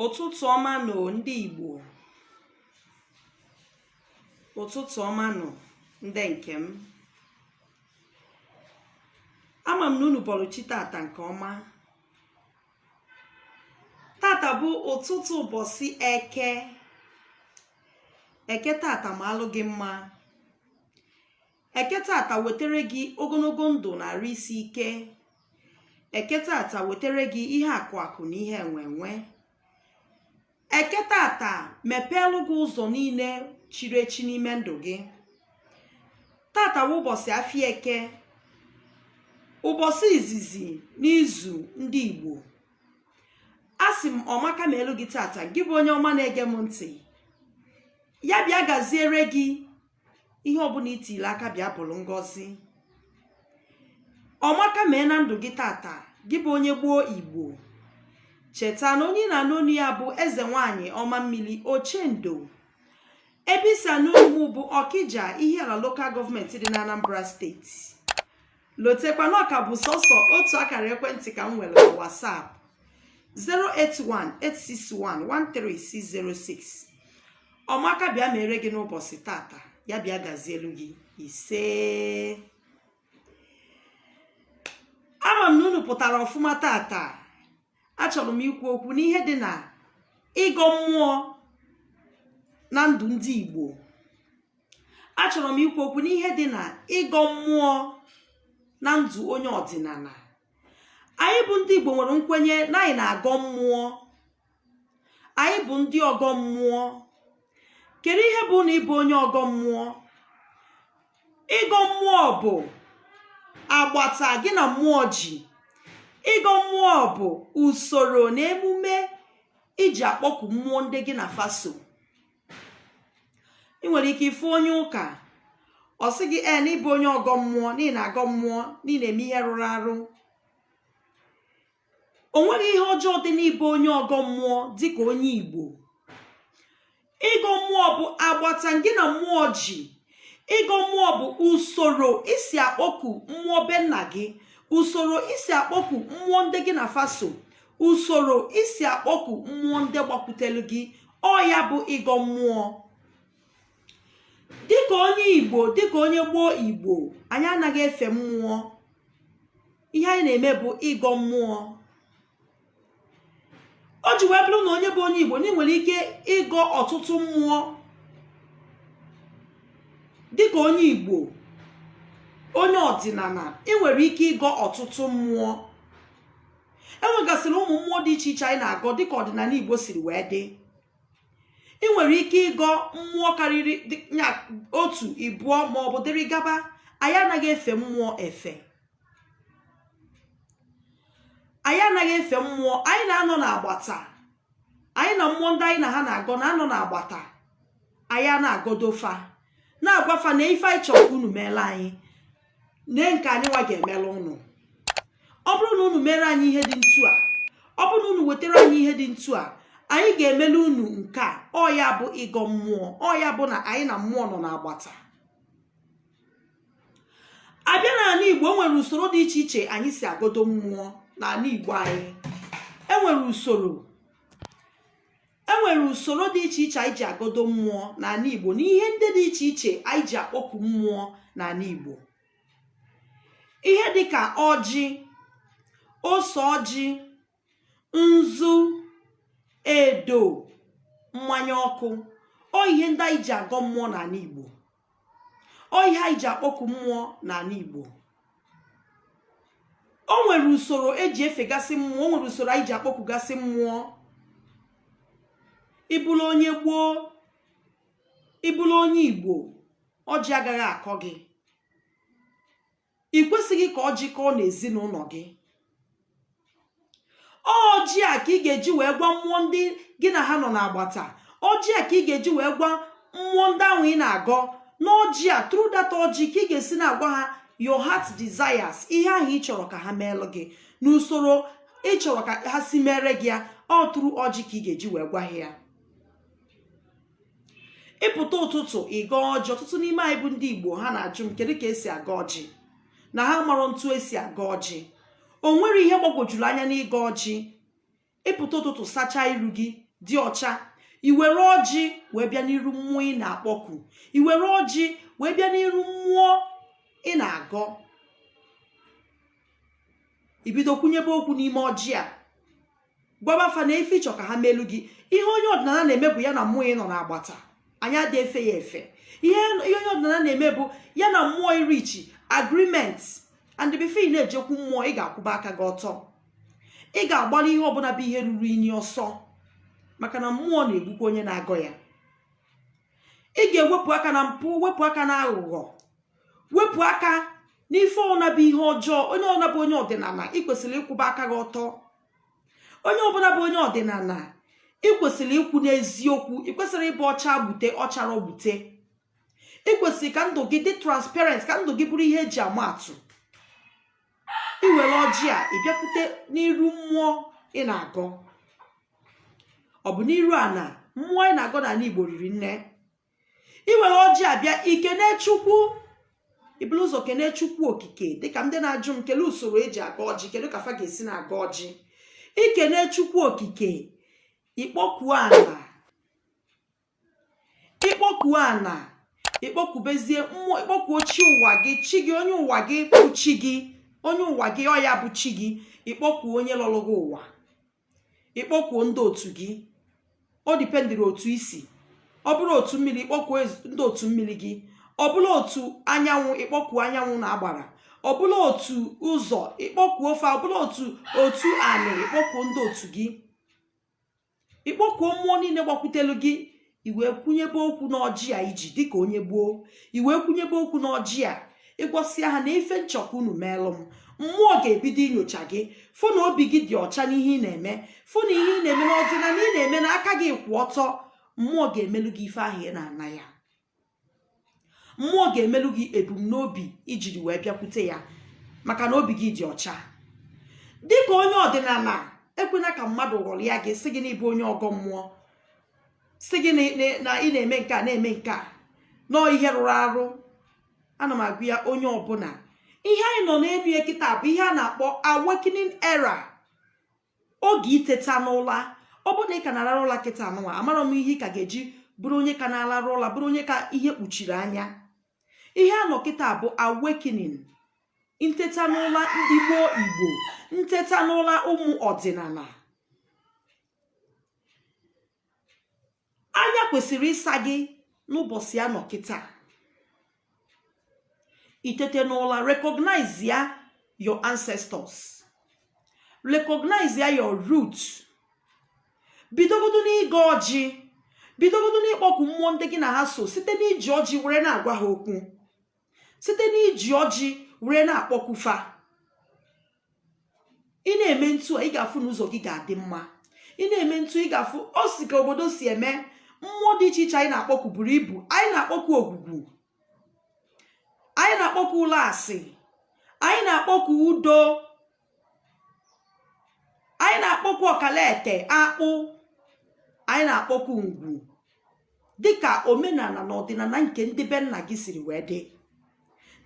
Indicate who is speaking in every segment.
Speaker 1: Ụtụtụ ọma nọ ndị Igbo. Ụtụtụ ọma nọ ndị nke m. Ama m na unu bọrọ chi tata nke ọma. Tata bụ ụtụtụ ụbọchị eke. Eke tata ma alụ gị mma. Eke tata wetere gị ogologo ndụ na arụ isi ike. Eke tata wetere gị ihe akụ akụ na ihe enwe. Eke tata mepeelu gị ụzọ niile chiri echi n'ime ndụ gị. Tata bụ ụbọchị afịa eke, ụbọchị izizi n'izu ndị Igbo. Asị m ọmaka ma elu gị tata, gị bụ onye ọma na-ege m ntị. Ya bịa gaziere gị ihe ọbụla itile aka bịa bụrụ ngọzi. Ọmaka mee na ndụ gị tata, gị bụ onye gboo Igbo. Cheta na onye na-anụ onu ya bụ eze nwanyị ọma mmiri Ochendo. Ebe isi anụ onu bụ Ọkịja Ihiala Local Government dị na Anambra Steeti. Lotekwa na ọka bụ sọsọ otu akara ekwentị ka m nwere na WhatsApp 081-861-13606. Ọmaka bịa mere gị n'ụbọchị tata, ya bịa gazielu gị ise. Ama m na unu pụtara ọfụma tata. Achọrọ m ikwu okwu n'ihe dị na ịgọ mmụọ na ndụ ndị Igbo. Achọrọ m ikwu okwu n'ihe dị na ịgọ mmụọ na ndụ onye ọdịnala. Anyị bụ ndị Igbo nwere nkwenye na anyị na-agọ mmụọ. Anyị bụ ndị ọgọ mmụọ. Kedu ihe bụ na ịbụ onye ọgọ mmụọ? Ịgọ mmụọ bụ agbata gị na mmụọ ji. Ịgọ mmụọ bụ usoro na emume iji akpọku mmụọ ndị gị na faso. Ị nwere ike ịfụ onye ụka, ọ sị gị na ịbụ onye ọgọ mmụọ, n'ihi na agọ mmụọ, n'ihi na eme ihe rụrụ arụ. O nweghị ihe ọjọọ dị n'ịbụ onye ọgọ mmụọ dịka onye Igbo. Ịgọ mmụọ bụ agbata gị na mmụọ ji. Ịgọ mmụọ bụ usoro isi akpọku mmụọ be nna gị, usoro isi akpọku mmụọ ndị gị na faso, usoro isi akpọku mmụọ ndị gbakwutelu gị. Ọ ya bụ ịgọ mmụọ. Dịka onye Igbo, dịka onye gboo Igbo, anyị anaghị efe mmụọ. Ihe anyị na-eme bụ ịgọ mmụọ. O ji wee bụrụ na onye bụ onye Igbo, na ị nwere ike ịgọ ọtụtụ mmụọ. Dịka onye Igbo, onye ọdịnala, ị nwere ike ịgọ ọtụtụ mmụọ. Enwegasịrị ụmụ mmụọ dị iche iche anyị na-agọ dịka ọdịnala Igbo siri wee dị. Ị nwere ike ịgọ mmụọ karịrị otu, ịbụọ ma ọ bụ dịrị gaba. Anyị anaghị efe mmụọ efe. Anyị anaghị efe mmụọ. Anyị na-anọ n'agbata. Anyị na mmụọ ndị anyị na ha na-agọ na-anọ n'agbata. Anyị na-agọdofa, na-agwafa na ife anyị chọrọ unu meela anyị, na nke anyị nwa ga-emela unu. Ọ bụrụ na unu mere anyị ihe dị ntu a, ọ bụrụ na unu wetara anyị ihe dị ntu a, anyị ga-emele unu nke a. Ọ ya bụ ịgọ mmụọ. Ọ ya bụ na anyị na mmụọ nọ n'agbata. Abịa n'ala Igbo, enwere usoro dị iche iche anyị si agọdo mmụọ n'ala Igbo anyị. Enwere usoro dị iche iche anyị ji agọdo mmụọ n'ala Igbo, na ihe ndị dị iche iche anyị ji akpọku mmụọ n'ala Igbo. Ihe dịka ọjị, ose ọjị, nzu, edo, mmanya ọkụ. Ọ ihe ndị anyị ji agọ mmụọ n'ala Igbo. Ọ ihe anyị ji akpọku mmụọ n'ala Igbo. O nwere usoro eji efegasị mmụọ. O nwere usoro anyị ji akpọkugasị mmụọ. Ịbụrụ onye gboo, ịbụrụ onye Igbo, ọjị agaghị akọ gị. Ị kwesịghị ka ọjị kọọ n'ezinụlọ gị. Ọjị a ka ị ga-eji wee gwa mmụọ ndị gị na ha nọ n'agbata. Ọjị a ka ị ga-eji wee gwa mmụọ ndị ahụ ị na-agọ. N'ọjị a, through that ọjị ka ị ga-esi na-agwa ha your heart desires, ihe ahụ ị chọrọ ka ha meelụ gị, n'usoro ị chọrọ ka ha si mere gị ya. Ọ through ọjị ka ị ga-eji wee gwa ha ya. Ịpụta ụtụtụ ịgọ ọjị. Ọtụtụ n'ime anyị bụ ndị Igbo, ha na-ajụ m kedu ka esi agọ ọjị, na ha marọ ntu esi agọ ọjị. O nwere ihe gbagwojuru anya n'ịgọ ọjị. ịpụta ụtụtụ sachaa iru gị dị ọcha, iwere ọjị wee bịa n'iru mmụọ ị na-akpọku, iwere ọjị wee bịa n'iru mmụọ ị na-agọ, ibido kwunyebe okwu n'ime ọjị a, gwabafa na ife ịchọ ka ha melu gị. Ihe onye ọdịnala na-eme bụ ya na mmụọ ị nọ n'agbata, anyị adị efe ya efe. Ihe onye ọdịnala na-eme bụ ya na mmụọ irichi agreement, and before ị na-ejekwu mmụọ ị ga-akwụba aka gị ọtọ, ị ga-agbara ihe ọbụla bụ ihe ruru inyi ọsọ, maka na mmụọ na-egbukwa onye na-agọ ya. Ị ga-ewepụ aka na mpụ, wepụ aka na aghụghọ, wepụ aka n'ife ọbụla bụ ihe ọjọọ. Onye ọbụla bụ onye ọdịnala ị kwesịrị ịkwụba aka gị ọtọ. Onye ọbụla bụ onye ọdịnala ị kwesịrị ikwu n'eziokwu, ị kwesịrị ịbụ ọcha gbute ọchara gbute, ị kwesịrị ka ndụ gị dị transparent, ka ndụ gị bụrụ ihe eji ama atụ. Iwere ọjị a ị bịakwute n'iru mmụọ ị na-agọ, ọ bụ n'iru ana mmụọ ị na-agọ n'ala Igbo riri nne. Iwere ọjị a bịa ikene Chukwu, ibulu ụzọ kene Chukwu okike, dịka ndị na-ajụ m kelee usoro eji aga ọjị, kedu ka fa ga-esi na-aga ọjị. Ikene Chukwu okike, ikpọkuo ana, ikpọkuo ana, ikpọkubezie mmụọ, ikpọkuo chi ụwa gị, chi gị, onye ụwa gị bụ chi gị, onye ụwa gị ọ ya bụ chi gị. Ikpọkuo onye lọrọ gị ụwa, ikpọkuo ndị otu gị, ọ dipendịrị otu isi. Ọ bụrụ otu mmiri, ikpọkuo ndị otu mmiri gị. Ọ bụrụ otu anyanwụ, ikpọkuo anyanwụ na-agbara. Ọ bụrụ otu ụzọ, ikpọkuo ofe. Ọ bụrụ otu anị, ikpọkuo ndị otu gị. Ikpọkuo mmụọ niile gbakwutelu gị, iwee kwunyebe okwu n'ọjị a iji dịka onye gboo, iwee kwunyebe okwu n'ọjị a ịgwasịa ha na ife nchọka unu meelụ m. Mmụọ ga-ebido inyocha gị, fụ na obi gị dị ọcha n'ihe ị na-eme, fụ na ihe ị na-eme n'ọdịnala ị na-eme na aka gị kwụ ọtọ. Mmụọ ga-emelu gị ife ahụ ị na-ana ya. Mmụọ ga-emelu gị ebumnobi ijiri wee bịakwute ya, maka na obi gị dị ọcha. Dịka onye ọdịnala, ekwena ka mmadụ ghọrịa gị sị gị na ịbụ onye ọgọ mmụọ, sị gị na ị na-eme nke a na-eme nke a, nọọ ihe rụrụ arụ. Ana m agụ ya onye ọbụla, ihe anyị nọ n'elu ya kịta bụ ihe a na-akpọ awakening era, oge iteta n'ụla. Ọ bụ na ị ka na-ararụ ụla kịta anụnwa, amara m ihe ị ka ga-eji bụrụ onye ka na-alarụ ụla, bụrụ onye ka ihe kpuchiri anya. Ihe anọ kịta bụ awakening, nteta n'ụla ndị gboo Igbo, nteta n'ụla ụmụ ọdịnala. Anya kwesịrị ịsa gị n'ụbọchị anọ kịta. Itete n'ụla, recognize ya your ancestors, recognize ya your roots. Bidogodo n'ịga ọjị, bidogodo n'ịkpọku mmụọ ndị gị na ha so, site n'iji ọjị were na-agwa ha okwu, site n'iji ọjị were na-akpọkufa. Ị na-eme ntu a, ị ga-afụ n'ụzọ gị ga-adị mma. Ị na-eme ntu, ị ga-afụ o si ka obodo si eme. Mmụọ dị iche iche anyị na-akpọku buru ibu. Anyị na-akpọku ogwugwu, anyị na-akpọku ụlọ asị, anyị na-akpọku udo, anyị na-akpọku ọkalete akpụ, anyị na-akpọku ngwu, dịka omenala na ọdịnala nke ndị be nna gị siri wee dị,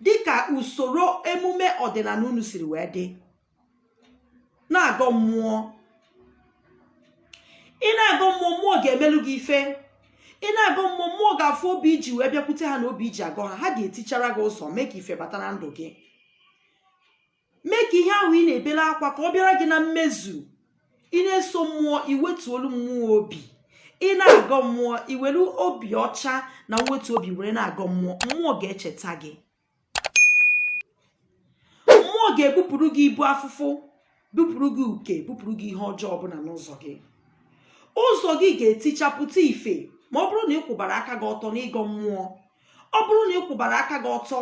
Speaker 1: dịka usoro emume ọdịnala unu siri wee dị. Na-agọ mmụọ, ị na-agọ mmụọ, mmụọ ga-emelu gị ife. Ị na-agọ mmụọ, mmụọ ga-afụ obi iji wee bịakwute ha na obi iji agọ ha. Ha ga-etichara gị ụzọ, mee ka ife bata na ndụ gị, mee ka ihe ahụ ị na-ebele akwa ka ọ bịara gị na mmezu. Ị na-eso mmụọ, iwetuolu mmụọ obi. Ị na-agọ mmụọ, iwelu obi ọcha na mwetu obi were na-agọ mmụọ. Mmụọ ga-echeta gị, mmụọ ga-ebupụrụ gị ibu afụfụ, bupụrụ gị uke, bupụrụ gị ihe ọjọọ ọbụla n'ụzọ gị. Ụzọ gị ga-etichapụta ife ma ọ bụrụ na ị kwụbara aka gị ọtọ n'ịgọ mmụọ. Ọ bụrụ na ị kwụbara aka gị ọtọ,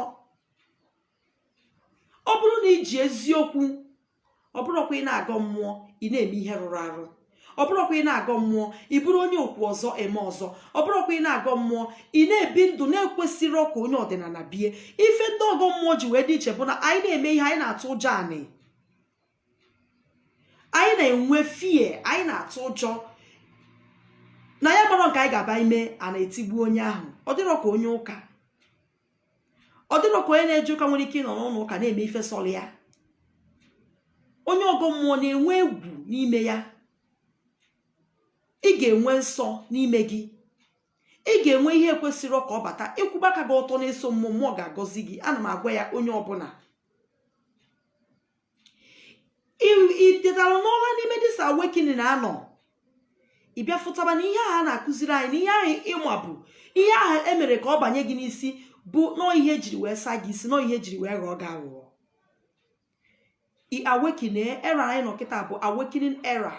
Speaker 1: ọ bụrụ na iji eziokwu, ọ bụrụkwa ị na-agọ mmụọ ị na-eme ihe rụrụ arụ, ọ bụrụkwa ị na-agọ mmụọ ị bụrụ onye okwu ọzọ eme ọzọ, ọ bụrụkwa ị na-agọ mmụọ ị na-ebi ndụ na-ekwesịrị ka onye ọdịnala bie. Ife ndị ọgọ mmụọ ji wee dị iche bụ na anyị na-eme ihe anyị na-atụ ụjọ anị, anyị na-enwe fie, anyị na-atụ ụjọ na ya mara nke anyị ga-aba ime, a na-etigbu onye ahụ. Ọ dịrọ ka onye ụka, ọ dịrọ ka onye na-eje ụka nwere ike ịnọ n'ụlọ ụka na-eme ife sọrọ ya. Onye ọgọ mmụọ na-enwe egwu n'ime ya. ị ga-enwe nsọ n'ime gị, ị ga-enwe ihe kwesịrị ka ọ bata. Ịkwụba aka gị ọtọ na-eso mmụọ ga-agọzi gị. Ana m agwa ya onye ọbụla itetara n'ọla n'ime dis awakening na-anọ, ị bịa fụtaba na ihe ahụ a na-akụziri anyị na ihe ahụ ịma bụ ihe ahụ emere ka ọ banye gị n'isi bụ nọọ ihe ejiri wee saa gị isi, nọọ ihe ejiri wee ghọọ gị aghụghọ. Awakening era anyị nọ kịta bụ awakening era.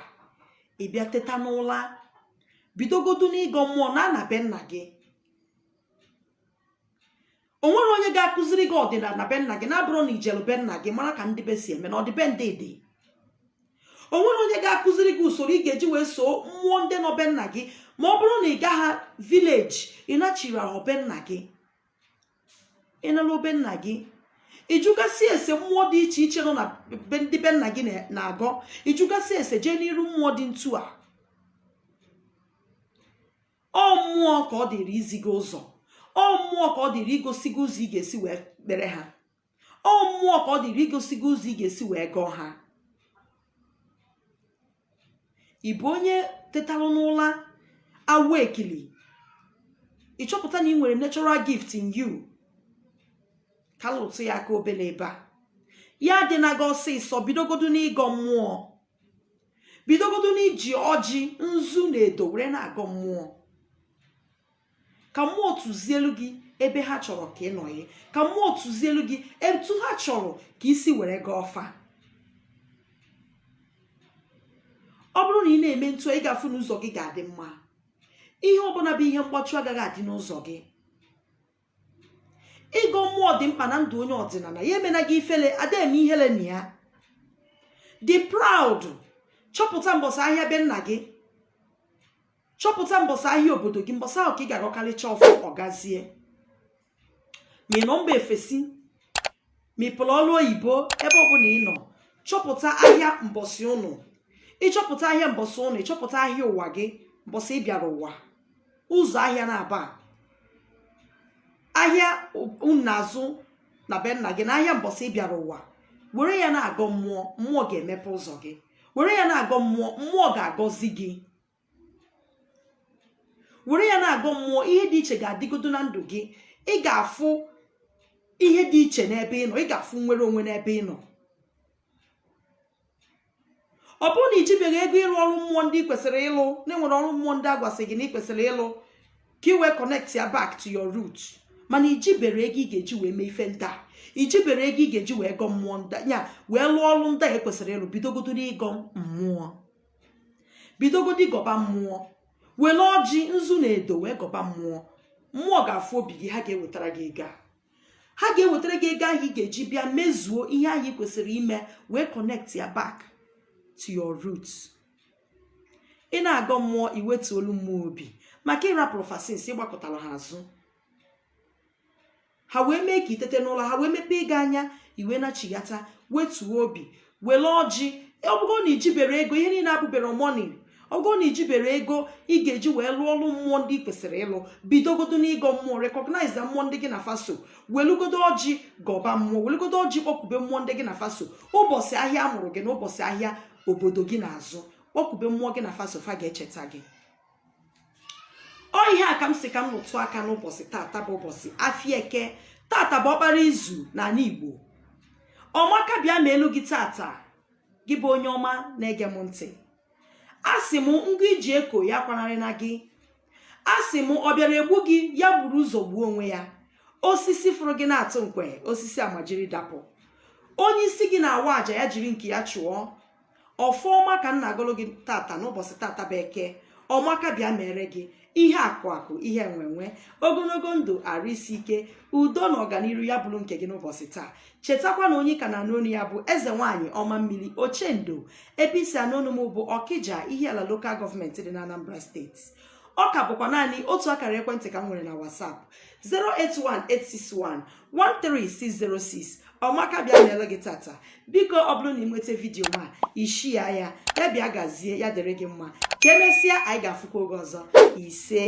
Speaker 1: Ị bịa teta n'ụla, bidogodu n'ịgọ mmụọ na be nna gị. O nwere onye ga-akụziri gị ọdịnala be nna gị na-abụrụ na ijelu be nna gị mara ka ndị be si eme na ọdịbendị dị. O nwere onye ga-akụziri gị usoro ị ga-eji wee soo mmụọ ndị nọ be nna gị ma ọ bụrụ na ị gaghị vileji, ị nachiri ahụ be nna gị. Ị nala be nna gị, ịjụgasị ese mmụọ dị iche iche nọ na ndị be nna gị na-agọ, ịjụgasị ese jee n'iru mmụọ dị ntu a. Ọ mmụọ ka ọ dịrị izi gị ụzọ, ọ mmụọ ka ọ dịrị igosi gị ụzọ ị ga-esi wee kpere ha, ọ mmụọ ka ọ dịrị igosi gị ụzọ ị ga-esi wee gọọ ha. Ị bụ onye tetalụ n'ụla awekili, ịchọpụta na ị nwere natural gift in you, kala ụtụ ya aka obele ebe a. Ya dị na gị ọsịsọ, bidogodu n'ịgọ mmụọ, bidogodu n'iji ọjị, nzu na edo were na-agọ mmụọ, ka mmụọ tụzielu gị ebe ha chọrọ ka ị nọghị, ka mmụọ tụzielu gị etu ha chọrọ ka isi were gaa ọfa. Ọ bụrụ na ị na-eme ntụ, ị ga-afụ n'ụzọ gị ga-adị mma. Ihe ọbụla bụ ihe mgbachu agaghị adị n'ụzọ gị. Ịgọ mmụọ dị mkpa na ndụ onye ọdịnala. Ya emena gị ifele, ada eme ihere na ya. Dị proud. Chọpụta mbọsị ahịa be nna gị, chọpụta mbọsị ahịa obodo gị, mbọsị ahụ ka ị ga-agọkarịcha ọfọ ọgazie. Ma ị nọ mba efesi, ma ị pụrụ ọrụ oyibo, ebe ọbụla ị nọ, chọpụta ahịa mbọsị ụnụ. Ịchọpụta ahịa mbọsị ụnụ, ịchọpụta ahịa ụwa gị mbọsị ị bịara ụwa. Ụzọ ahịa na-aba, ahịa unu na-azụ na be nna gị na ahịa mbọsị ị bịara ụwa. Were ya na-agọ mmụọ, mmụọ ga-emepe ụzọ gị. Were ya na-agọ mmụọ, mmụọ ga-agọzi gị. Were ya na-agọ mmụọ, ihe dị iche ga-adịgodo na ndụ gị. Ị ga-afụ ihe dị iche n'ebe ị nọ, ị ga-afụ nwere onwe n'ebe ị nọ. Ọ bụrụ na ijibeghị ego ịrụ ọrụ mmụọ ndị ị kwesịrị ịlụ, na-enwere ọrụ mmụọ ndị agwasị gị na ị kwesịrị ịlụ, ka ị wee connect ya back to your root. Mana ijibere ego ị ga-eji wee mee ife nda, ijibere ego ị ga-eji wee gọ mmụọ nda ya, wee lụọ ọrụ ndị e kwesịrị ịlụ. Bidogodo n'ịgọ mmụọ, bidogodo ịgọba mmụọ. Were ọjị, nzu na edo wee gọba mmụọ. Mmụọ ga-afụ obi gị, ha ga-ewetara gị ego. Ha ga-ewetara gị ego ahụ ị ga-eji bịa mezuo ihe ahụ ị kwesịrị ime, wee connect ya back to your roots. Ị na-agọ mmụọ, iwetu olu mmụọ obi, maka ịrapụrụ fasins ịgbakọtara ha azụ. Ha wee mee ka itete n'ụlọ, ha wee mepee gị anya, iwe na-chighata, wetuo obi, were ọjị. Ọ bụrụ na ijibere ego, ihe niile abụbere morning. Ọ bụrụ na ijibere ego ị ga-eji wee lụọ ọrụ mmụọ ndị ị kwesịrị ịlụ, bidogodo n'ịgọ mmụọ, recognize mmụọ ndị gị na faso. Welugodo ọjị gọba mmụọ, welugodo ọjị kpọkube mmụọ ndị gị na faso. Ụbọchị ahịa amụrụ gị na ụbọchị ahịa obodo gị na-azụ, kpọkube mmụọ gị na faso, fa ga-echeta gị. Ọ ihe a ka m si ka m rụtụ aka n'ụbọchị tata bụ ụbọchị Afia Eke. Tata bụ ọkpara izu n'ala Igbo. Ọmaka bịa ma elu gị tata, gị bụ onye ọma na-ege m ntị. Asị m ngụ iji eko ya kwanarị na gị. Asị m ọ bịara egbu gị, ya buru ụzọ gbuo onwe ya. Osisi fụrụ gị na-atụ nkwe, osisi amajiri dapụ. Onye isi gị na-awa aja, ya jiri nke ya chụọ. Ọfọma ka m na-agọlụ gị tata n'ụbọchị tata bụ Eke. Ọmaka bịa mere gị ihe akụ akụ, ihe enwenwe, ogologo ndụ, arụ isi ike, udo na ọganiru ya bụrụ nke gị n'ụbọchị taa. Chetakwa na onye ka na anụ ya bụ eze nwanyị ọma mmiri Ochendo. Ebe isi anụnụ m bụ Ọkịja, Ihiala Local Government dị na Anambra Steeti. Ọ ka bụkwa naanị otu akara ekwentị ka m nwere na WhatsApp 08186113606. Ọmaka bịa meele gị tata. Biko ọ bụrụ na ị nweta vidiyo ma ishia ya bịa gazie, ya dịrị gị mma. Ka emesịa anyị ga-afụkwa oge ọzọ. Ise.